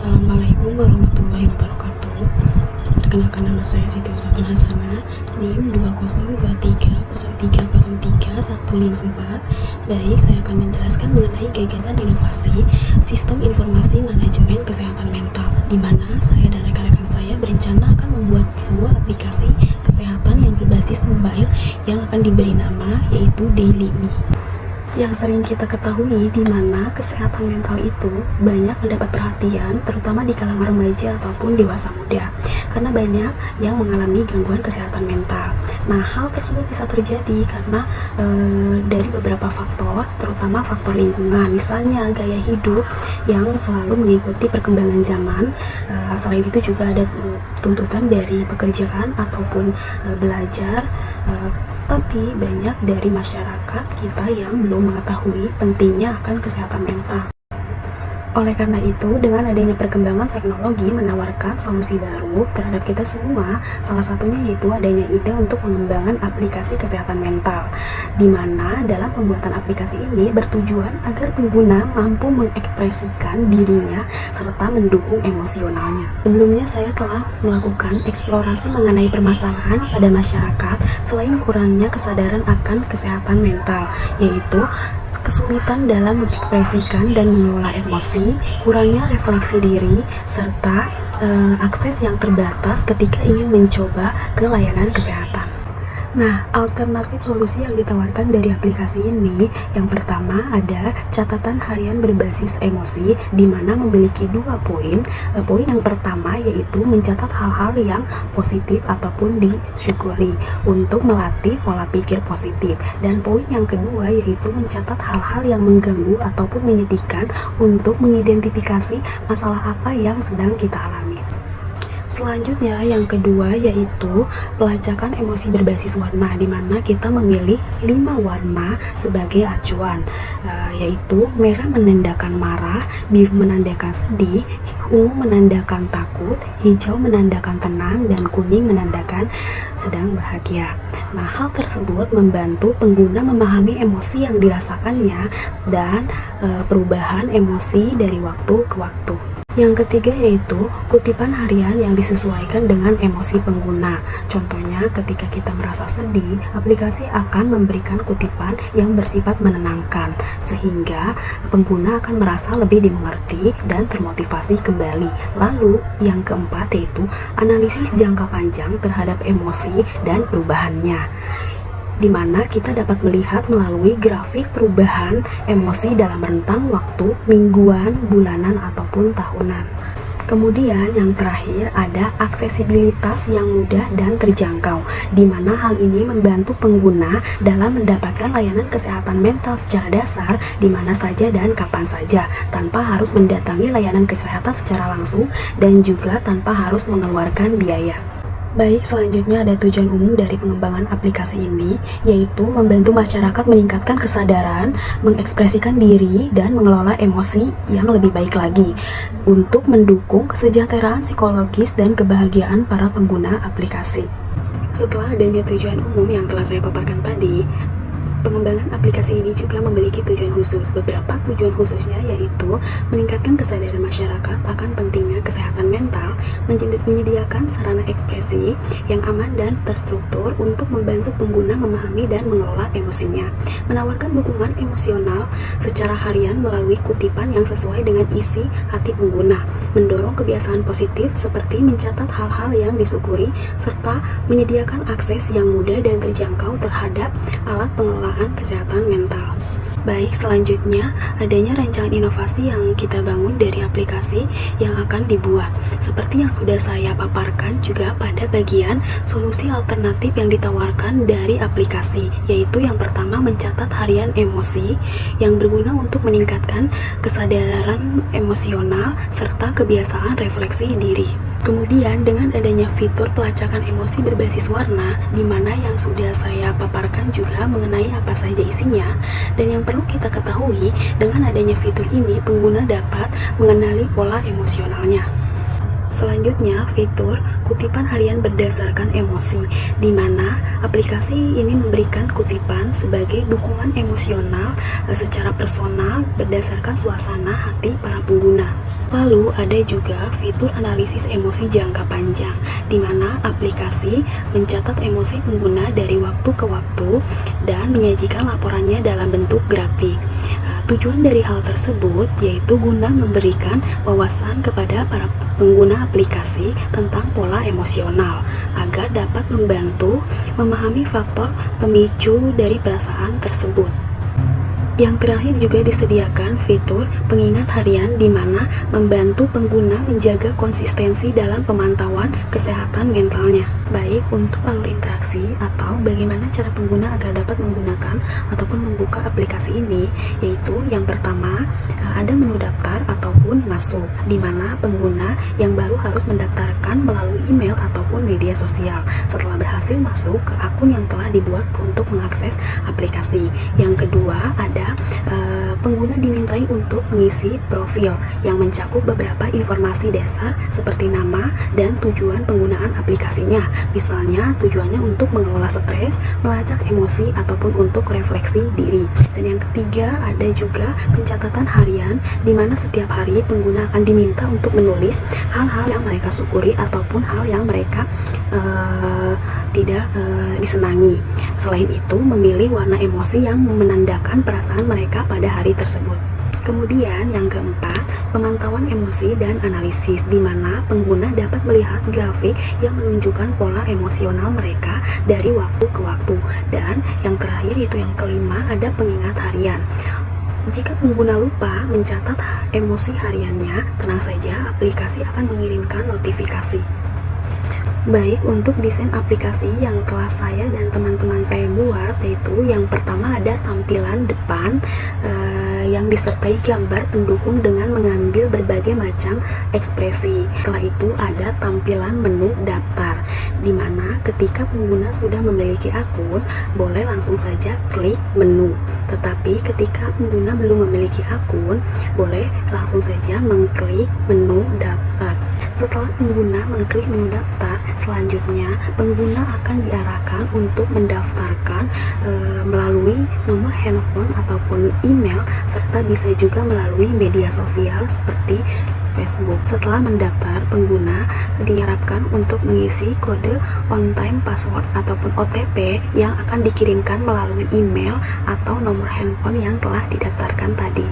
Assalamualaikum warahmatullahi wabarakatuh. Perkenalkan, nama saya Siti Uswatun Hasanah, NIM 20230303154. Baik, saya akan menjelaskan mengenai gagasan inovasi sistem informasi manajemen kesehatan mental, di mana saya dan rekan-rekan saya berencana akan membuat sebuah aplikasi kesehatan yang berbasis mobile yang akan diberi nama yaitu Daily Me. Yang sering kita ketahui di mana kesehatan mental itu banyak mendapat perhatian, terutama di kalangan remaja ataupun dewasa muda, karena banyak yang mengalami gangguan kesehatan mental. Nah, hal tersebut bisa terjadi karena dari beberapa faktor, terutama faktor lingkungan, misalnya gaya hidup yang selalu mengikuti perkembangan zaman. Selain itu juga ada tuntutan dari pekerjaan ataupun belajar. Tapi banyak dari masyarakat kita yang belum mengetahui pentingnya akan kesehatan mental. Oleh karena itu, dengan adanya perkembangan teknologi menawarkan solusi baru terhadap kita semua, salah satunya yaitu adanya ide untuk pengembangan aplikasi kesehatan mental, di mana dalam pembuatan aplikasi ini bertujuan agar pengguna mampu mengekspresikan dirinya serta mendukung emosionalnya. Sebelumnya saya telah melakukan eksplorasi mengenai permasalahan pada masyarakat selain kurangnya kesadaran akan kesehatan mental, yaitu kesulitan dalam mengekspresikan dan mengelola emosi, kurangnya refleksi diri, serta akses yang terbatas ketika ingin mencoba ke layanan kesehatan. Nah, alternatif solusi yang ditawarkan dari aplikasi ini, yang pertama ada catatan harian berbasis emosi, di mana memiliki 2 poin. Poin yang pertama yaitu mencatat hal-hal yang positif ataupun disyukuri untuk melatih pola pikir positif. Dan poin yang kedua yaitu mencatat hal-hal yang mengganggu ataupun menyedihkan untuk mengidentifikasi masalah apa yang sedang kita alami. Selanjutnya, yang kedua yaitu pelacakan emosi berbasis warna, di mana kita memilih 5 warna sebagai acuan, yaitu merah menandakan marah, biru menandakan sedih, ungu menandakan takut, hijau menandakan tenang, dan kuning menandakan sedang bahagia. Nah, hal tersebut membantu pengguna memahami emosi yang dirasakannya dan perubahan emosi dari waktu ke waktu. Yang ketiga yaitu kutipan harian yang disesuaikan dengan emosi pengguna. Contohnya, ketika kita merasa sedih, aplikasi akan memberikan kutipan yang bersifat menenangkan, sehingga pengguna akan merasa lebih dimengerti dan termotivasi kembali. Lalu, yang keempat yaitu analisis jangka panjang terhadap emosi dan perubahannya, di mana kita dapat melihat melalui grafik perubahan emosi dalam rentang waktu mingguan, bulanan, ataupun tahunan. Kemudian yang terakhir ada aksesibilitas yang mudah dan terjangkau, di mana hal ini membantu pengguna dalam mendapatkan layanan kesehatan mental secara dasar di mana saja dan kapan saja, tanpa harus mendatangi layanan kesehatan secara langsung dan juga tanpa harus mengeluarkan biaya. Baik, selanjutnya ada tujuan umum dari pengembangan aplikasi ini, yaitu membantu masyarakat meningkatkan kesadaran, mengekspresikan diri, dan mengelola emosi yang lebih baik lagi, untuk mendukung kesejahteraan psikologis dan kebahagiaan para pengguna aplikasi. Setelah adanya tujuan umum yang telah saya paparkan tadi, pengembangan aplikasi ini juga memiliki tujuan khusus. Beberapa tujuan khususnya yaitu meningkatkan kesadaran masyarakat akan pentingnya kesehatan mental, menyediakan sarana ekspresi yang aman dan terstruktur untuk membantu pengguna memahami dan mengelola emosinya, menawarkan dukungan emosional secara harian melalui kutipan yang sesuai dengan isi hati pengguna, mendorong kebiasaan positif seperti mencatat hal-hal yang disyukuri, serta menyediakan akses yang mudah dan terjangkau terhadap alat pengelolaan kesehatan mental. Baik, selanjutnya adanya rancangan inovasi yang kita bangun dari aplikasi yang akan dibuat. Seperti yang sudah saya paparkan juga pada bagian solusi alternatif yang ditawarkan dari aplikasi, yaitu yang pertama mencatat harian emosi yang berguna untuk meningkatkan kesadaran emosional serta kebiasaan refleksi diri. Kemudian dengan adanya fitur pelacakan emosi berbasis warna, di mana yang sudah saya paparkan juga mengenai apa saja isinya, dan yang perlu kita ketahui, dengan adanya fitur ini pengguna dapat mengenali pola emosionalnya. Selanjutnya, fitur kutipan harian berdasarkan emosi, di mana aplikasi ini memberikan kutipan sebagai dukungan emosional secara personal berdasarkan suasana hati para pengguna. Lalu ada juga fitur analisis emosi jangka panjang, di mana aplikasi mencatat emosi pengguna dari waktu ke waktu dan menyajikan laporannya dalam bentuk grafik. Tujuan dari hal tersebut yaitu guna memberikan wawasan kepada para pengguna aplikasi tentang pola emosional agar dapat membantu memahami faktor pemicu dari perasaan tersebut. Yang terakhir juga disediakan fitur pengingat harian di mana membantu pengguna menjaga konsistensi dalam pemantauan kesehatan mentalnya, baik untuk alur interaksi atau bagaimana cara pengguna agar dapat menggunakan ataupun membuka aplikasi ini, yaitu yang pertama ada menu daftar ataupun masuk, di mana pengguna yang baru harus mendaftarkan melalui email ataupun media sosial setelah berhasil masuk ke akun yang telah dibuat untuk mengakses aplikasi. Yang kedua ada pengguna dimintai untuk mengisi profil yang mencakup beberapa informasi dasar seperti nama dan tujuan penggunaan aplikasinya. Misalnya tujuannya untuk mengelola stres, melacak emosi, ataupun untuk refleksi diri. Dan yang ketiga ada juga pencatatan harian di mana setiap hari pengguna akan diminta untuk menulis hal-hal yang mereka syukuri ataupun hal yang mereka tidak disenangi. Selain itu memilih warna emosi yang menandakan perasaan mereka pada hari tersebut. Kemudian yang keempat, pemantauan emosi dan analisis, di mana pengguna dapat melihat grafik yang menunjukkan pola emosional mereka dari waktu ke waktu. Dan yang terakhir itu yang kelima, ada pengingat harian. Jika pengguna lupa mencatat emosi hariannya, tenang saja, aplikasi akan mengirimkan notifikasi. Baik, untuk desain aplikasi yang telah saya dan teman-teman saya buat, yaitu yang pertama ada tampilan depan yang disertai gambar pendukung dengan mengambil berbagai macam ekspresi. Setelah itu ada tampilan menu daftar, di mana ketika pengguna sudah memiliki akun, boleh langsung saja klik menu. Tetapi ketika pengguna belum memiliki akun, boleh langsung saja mengklik menu daftar. Setelah pengguna mengklik menu daftar, selanjutnya pengguna akan diarahkan untuk mendaftarkan melalui nomor handphone ataupun email, serta bisa juga melalui media sosial seperti Facebook. Setelah mendaftar, pengguna diharapkan untuk mengisi kode on time password ataupun OTP yang akan dikirimkan melalui email atau nomor handphone yang telah didaftarkan tadi.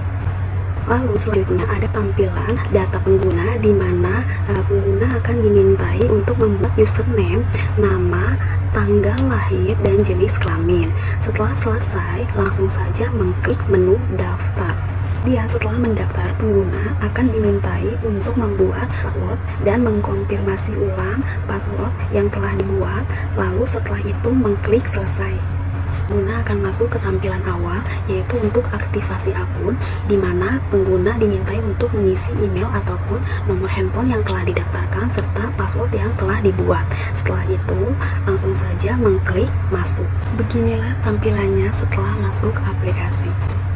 Lalu selanjutnya ada tampilan data pengguna, di mana pengguna akan dimintai untuk membuat username, nama, tanggal lahir, dan jenis kelamin. Setelah selesai, langsung saja mengklik menu daftar. Setelah mendaftar, pengguna akan dimintai untuk membuat password dan mengkonfirmasi ulang password yang telah dibuat. Lalu setelah itu mengklik selesai. Pengguna akan masuk ke tampilan awal, yaitu untuk aktivasi akun, di mana pengguna dimintai untuk mengisi email ataupun nomor handphone yang telah didaftarkan serta password yang telah dibuat. Setelah itu langsung saja mengklik masuk. Beginilah tampilannya setelah masuk aplikasi.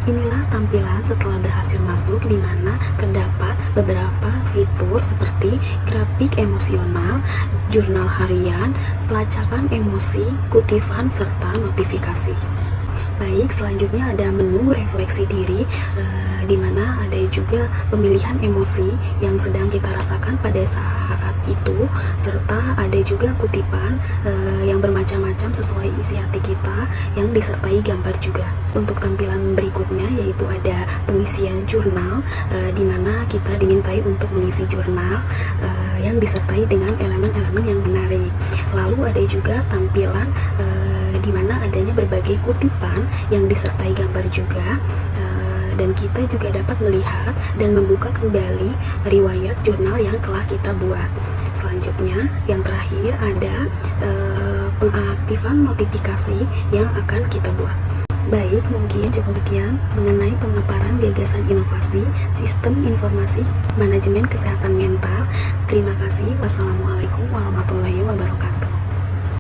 Inilah tampilan setelah berhasil masuk, di mana terdapat beberapa fitur seperti grafik emosional, jurnal harian, pelacakan emosi, kutipan, serta notifikasi. Baik, selanjutnya ada menu refleksi diri, di mana ada juga pemilihan emosi yang sedang kita rasakan pada saat itu, serta ada juga kutipan yang bermacam-macam sesuai isi hati kita yang disertai gambar juga. Untuk tampilan berikutnya yaitu ada pengisian jurnal, di mana kita dimintai untuk mengisi jurnal yang disertai dengan elemen-elemen yang menarik. Lalu ada juga tampilan di mana adanya berbagai kutipan yang disertai gambar juga, dan kita juga dapat melihat dan membuka kembali riwayat jurnal yang telah kita buat. Selanjutnya, yang terakhir ada pengaktifan notifikasi yang akan kita buat. Baik, mungkin cukup sekian mengenai pemaparan gagasan inovasi sistem informasi manajemen kesehatan mental. Terima kasih. Wassalamualaikum warahmatullahi wabarakatuh.